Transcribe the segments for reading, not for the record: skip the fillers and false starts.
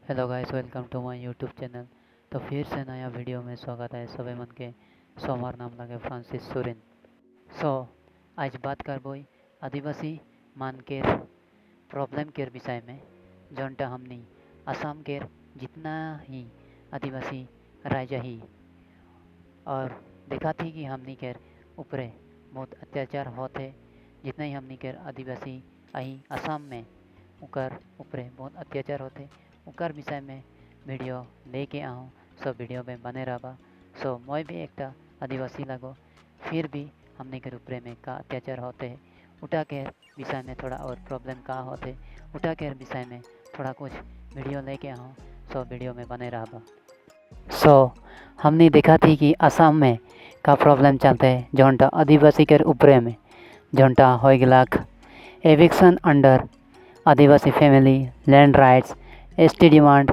Hello guys, welcome to my YouTube channel. तो फिर से नया वीडियो में स्वागत है सभी मन के। सोमार नाम लगे फ्रांसिस सोरेन। सो आज बात करबो आदिवासी मान के प्रॉब्लम के विषय में, जोनटा हमनी असम के जितना ही आदिवासी राज्य ही और देखा थी कि हमनी के ऊपरे बहुत अत्याचार होते। जितना ही हमनी के आदिवासी अही असम में उकर ऊपरे बहुत अत्याचार होते, उकर विषय में वीडियो लेके आऊँ। सब वीडियो में बने रहा। सो मैं भी एक आदिवासी लगो, फिर भी हमने के ऊपरे में का अत्याचार होते हैं, उठा के विषय में थोड़ा और प्रॉब्लम का होते, उठा के विषय में थोड़ा कुछ वीडियो लेके आऊँ। सो वीडियो में बने रहा। सो हमने देखा थी कि असम में का प्रॉब्लम चलते हैं, जोनटा आदिवासी के ऊपरे में, जोनटा हो गलाक eviction under Adivasi family land rights, ST demand,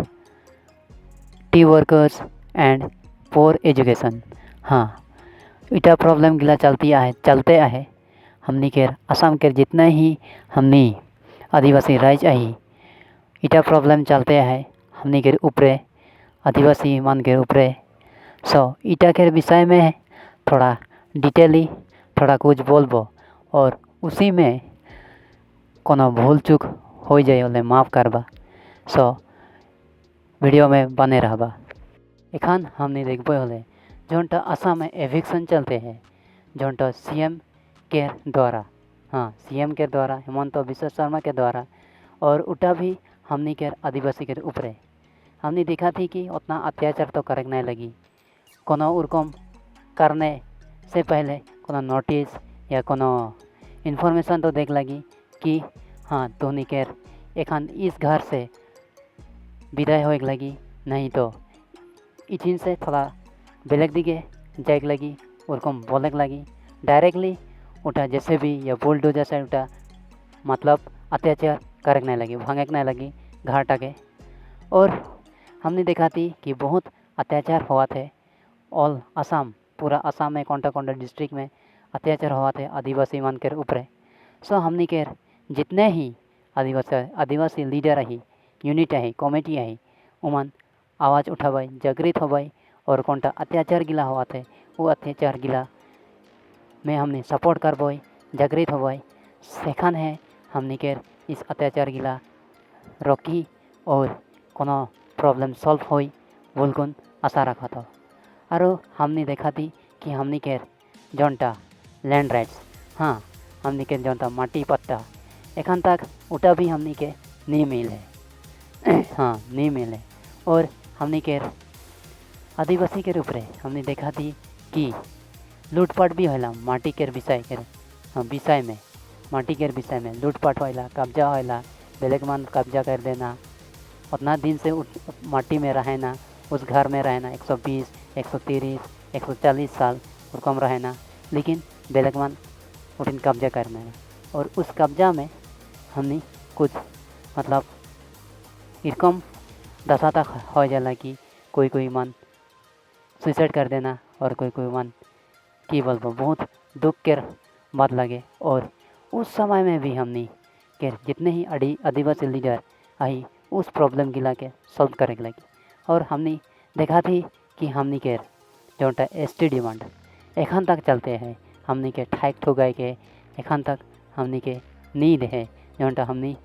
tea workers and poor education. हाँ, इटा प्रॉब्लम गिला चलते आहे हमनी के असम के जितने ही हमनी आदिवासी राज्य आई, इटा प्रॉब्लम चलते आहे हमनी के ऊपरे, आदिवासी मन के ऊपरे। सो इटा के विषय में थोड़ा डिटेली थोड़ा कुछ बोलबो, और उसी में कोनो भूल चूक हो जाए ओले माफ़ करबा। सो वीडियो में बने रहबा। एखान हमने देखबो होले जोनटा असम में एविक्शन चलते हैं, जोनटा सीएम के द्वारा, हाँ सीएम के द्वारा, हेमंत बिश्व शर्मा के द्वारा, और उटा भी हमनी के आदिवासी के ऊपरे हमने देखा थी कि उतना अत्याचार तो करने लगी। कोनो उरकम करने से पहले कोनो नोटिस या कोनो इन्फॉर्मेशन तो देख लगी कि हाँ तोहनी के एखान इस घर से विदाई होए लगी, नहीं तो इचिन से थोड़ा बेलेग दिगे जाए लगी, उरकम बोले लगी डायरेक्टली। उठा जैसे भी या बुलडोजर से उठा मतलब अत्याचार करने लगी, भागने लगी घाटा के। और हमने देखा थी कि बहुत अत्याचार हुआ थे ऑल असम, पूरा असम में कोंटा कोंटा डिस्ट्रिक्ट में अत्याचार हुआ थे आदिवासी मन के ऊपरे। सो हमने के जितने ही आदिवासी लीडर ही, यूनिट है, कमेटी है, उमन आवाज़ उठावाई, जागृत होवाई, और कोंटा अत्याचार गिला हुआ थे वो अत्याचार गिला में हमने सपोर्ट करबोई, जागृत होवाई। सेखान है हमने के इस अत्याचार गिला रोकी और कोनो प्रॉब्लम सॉल्व होई बोलकुन आशा रखा था। और हमने देखा थी कि हमने के जोनटा लैंड राइट्स, हाँ हमने के जोनटा माटी पट्टा एखान तक उटा भी हमने के नहीं मिले हाँ नहीं मिले। और हमने के आदिवासी के ऊपरे हमने देखा थी कि लूटपाट भी होला माटी के विषय के, हाँ विषय में माटी के विषय में लूटपाट होला, कब्जा होला, बेलेग मन कब्जा कर देना, उतना दिन से माटी में रहना, उस घर में रहना 120, 130, 140 साल और कम रहना, लेकिन बेलेग मन उठिन कब्जा करना है। और उस कब्जा में हमने कुछ मतलब इरकम दशा तक हो जाला कि कोई कोई मन सुसाइड कर देना, और कोई कोई मन की बोलबो बहुत दुख के बात लगे। और उस समय में भी हमने के जितने ही आदिवासी लीडर आई उस प्रॉब्लम गिला के सॉल्व करे लगी। और हमने देखा थी कि हमने के जोटा एसटी डिमांड एखान तक चलते हैं, हमने के ठाक ठुगाई के एखान तक हमने के नींद है, जोटा हमने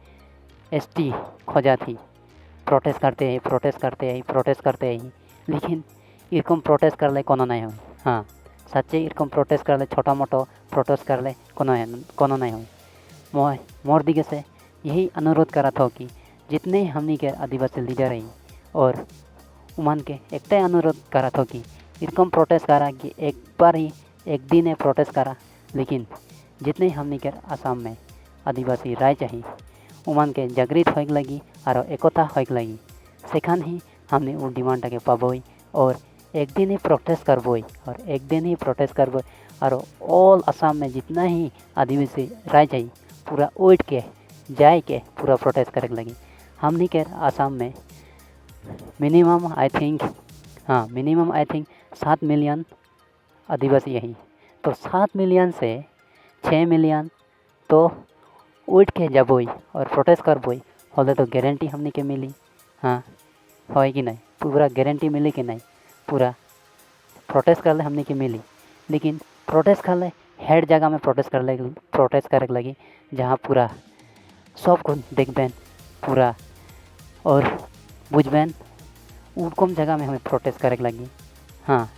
एसटी खोजा थी। प्रोटेस्ट करते ही लेकिन इरकम प्रोटेस्ट कर ले कोनो नहीं हो। हाँ सच्चे इरकम प्रोटेस्ट कर ले, छोटा मोटो प्रोटेस्ट कर ले कोनो नहीं हो। मोर दिखे से यही अनुरोध करा था कि जितने हमनी के आदिवासी लीडर हैं और उमन के एक अनुरोध करा था कि इरकम प्रोटेस्ट करा कि एक बार ही एक दिन प्रोटेस्ट करा, लेकिन जितने हमनी के असम में आदिवासी राज्य हैं उमन के जागृत होए लगी और एकता होए लगी, सेखान ही हमने वो डिमांड के पाबोई और एक दिन ही प्रोटेस्ट करबोई, और एक दिन ही प्रोटेस्ट करबोई। और ऑल असम में जितना ही आदिवासी राज्य है पूरा उठ के जाए के पूरा प्रोटेस्ट करे लगी। हमने के असम में मिनिमम आई थिंक 7 मिलियन आदिवासी यही, तो 7 मिलियन से 6 मिलियन तो उठ के जबोई और प्रोटेस्ट करबोई होले तो गारंटी हमने के मिली। हाँ है कि नहीं, पूरा गारंटी मिली कि नहीं, पूरा प्रोटेस्ट कर ले हमने की मिली। लेकिन प्रोटेस्ट कर ले हेड जगह में प्रोटेस्ट करे लगी जहाँ पूरा सब को देखबेन पूरा और बुझबेन उकम जगह में हमें प्रोटेस्ट करे लगी। हाँ,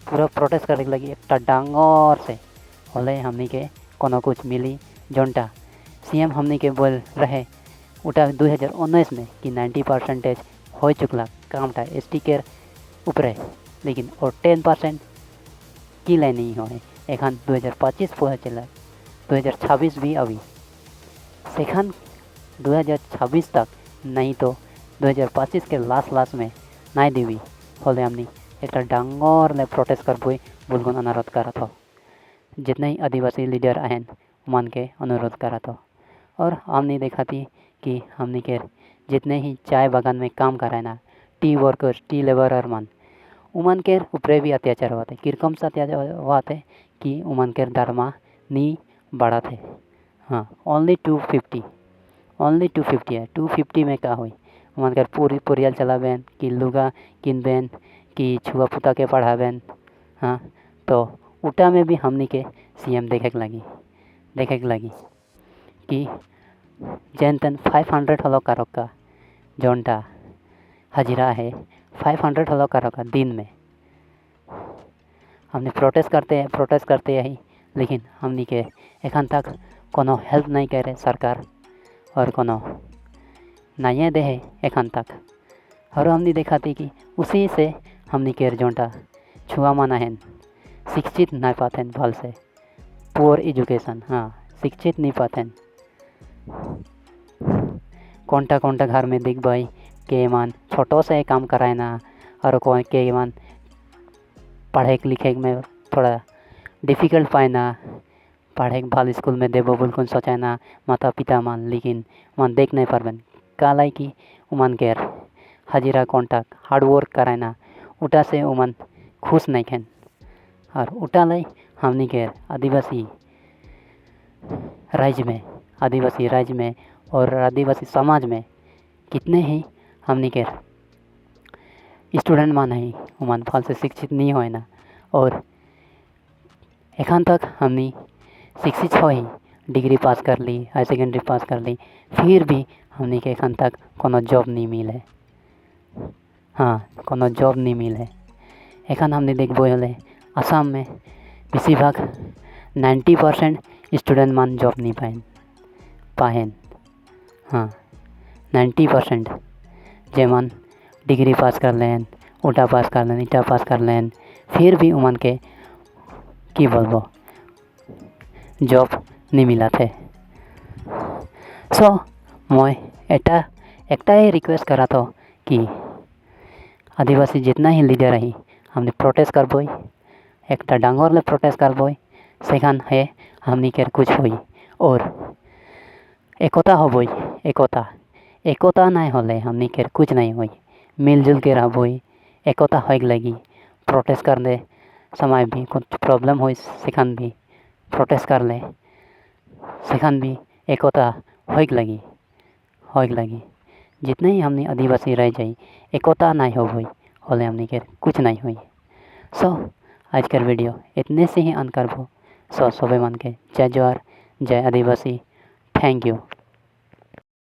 पूरा प्रोटेस्ट करे लगी एक डांगर से होले हमनी के कोनो कुछ मिली जोनटा सीएम हमनी के बोल रहे उटा 2019 में कि 90% हो चुकला कामटा एसटी के ऊपर, लेकिन और 10% की ले नहीं हो एखान 2025 पहुँचल 2026 भी अभी सेखान 2026 तक नहीं तो 2025 के लास्ट में नहीं देवी होले हमनी एक डांगर ले प्रोटेस्ट कर बुलगुन अनुरोध करा था। जितने ही आदिवासी लीडर आयन मन के अनुरोध करा था और हमने देखा थी कि हमने के जितने ही चाय बागान में काम कराए ना टी वर्कर्स टी लेबरर मन उमन के ऊपर भी अत्याचार हुआ थे। किरकम से अत्याचार हुआ थे कि उमन के दरमा नी बढ़ा थे। हाँ, ओनली 250 है। 250 में का हुई उमन के पूरी परियाल चलाबेन कि लुगा किनबेन कि छुआ पुता के पढ़ाबेन। हाँ, तो उटा में भी हमनी के सीएम देखे लगी कि जैन तन 500 हलो का रोका जोनटा हजिरा है 500 हलो का रोका दिन में। हमने प्रोटेस्ट करते यही, लेकिन हमनी के एखन तक कोनो हेल्प नहीं करे सरकार और कोनो नहीं दे है एखन तक। और हमने देखा थी कि उसी से हमनी के जोनटा छुआ माना है शिक्षित नहीं पाते भल से पुअर एजुकेशन। हाँ, शिक्षित नहीं पाते कोंटा घर में दिख भाई के मान छोटो से काम कराए ना और कोई के मान पढ़े लिखे में थोड़ा डिफ़िकल्ट पाए ना पढ़े भल स्कूल में देवो बिल्कुल सोचाए ना माता पिता मान, लेकिन मन देख नहीं पारबेन कालाई कि उमन के हजीरा कॉन्टैक्ट हार्डवर्क कराए ना उटा से उमन खुश नहीं खेन। और उटा लाई हमनी के आदिवासी राज्य में और आदिवासी समाज में कितने ही हमनी के स्टूडेंट मान है उमन फल से शिक्षित नहीं होए ना और एखन तक हमनी शिक्षित हो ही डिग्री पास कर ली हाई सेकेंडरी पास कर ली फिर भी हमनी के एखन तक कोनो जॉब नहीं मिले। हाँ, कोनो जॉब नहीं मिले। एखन हमने देखबो हले आसाम में बेसिभाग 90% स्टूडेंट मान जॉब नहीं पाएन। हाँ, 90% जेमन डिग्री पास कर लें उटा पास कर लें इटा पास कर लें फिर भी उमन के की बोलबो जॉब नहीं मिला थे। सो मैं एकटा ही रिक्वेस्ट करा तो कि आदिवासी जितना ही लीडर रही हमने प्रोटेस्ट करबोई एक डांगर ले प्रोटेस्ट करबोई सेखान है हमनी के कुछ हुई और एकता होबोई। एकता नहीं होले हमनी के कुछ नहीं हुई। मिलजुल के रहबोई एकता होइक लगी प्रोटेस्ट कर ले समय भी कुछ प्रॉब्लम हो सेखान भी प्रोटेस्ट कर ले सेखान भी एकता होइक लगी। जितने ही हमने आदिवासी रह जाई एकता नहीं हो गई होले हमने के कुछ नहीं हुई। सो आज का वीडियो इतने से ही अंत करबो। सो सबे मन के जय जोहार जय आदिवासी। Thank you.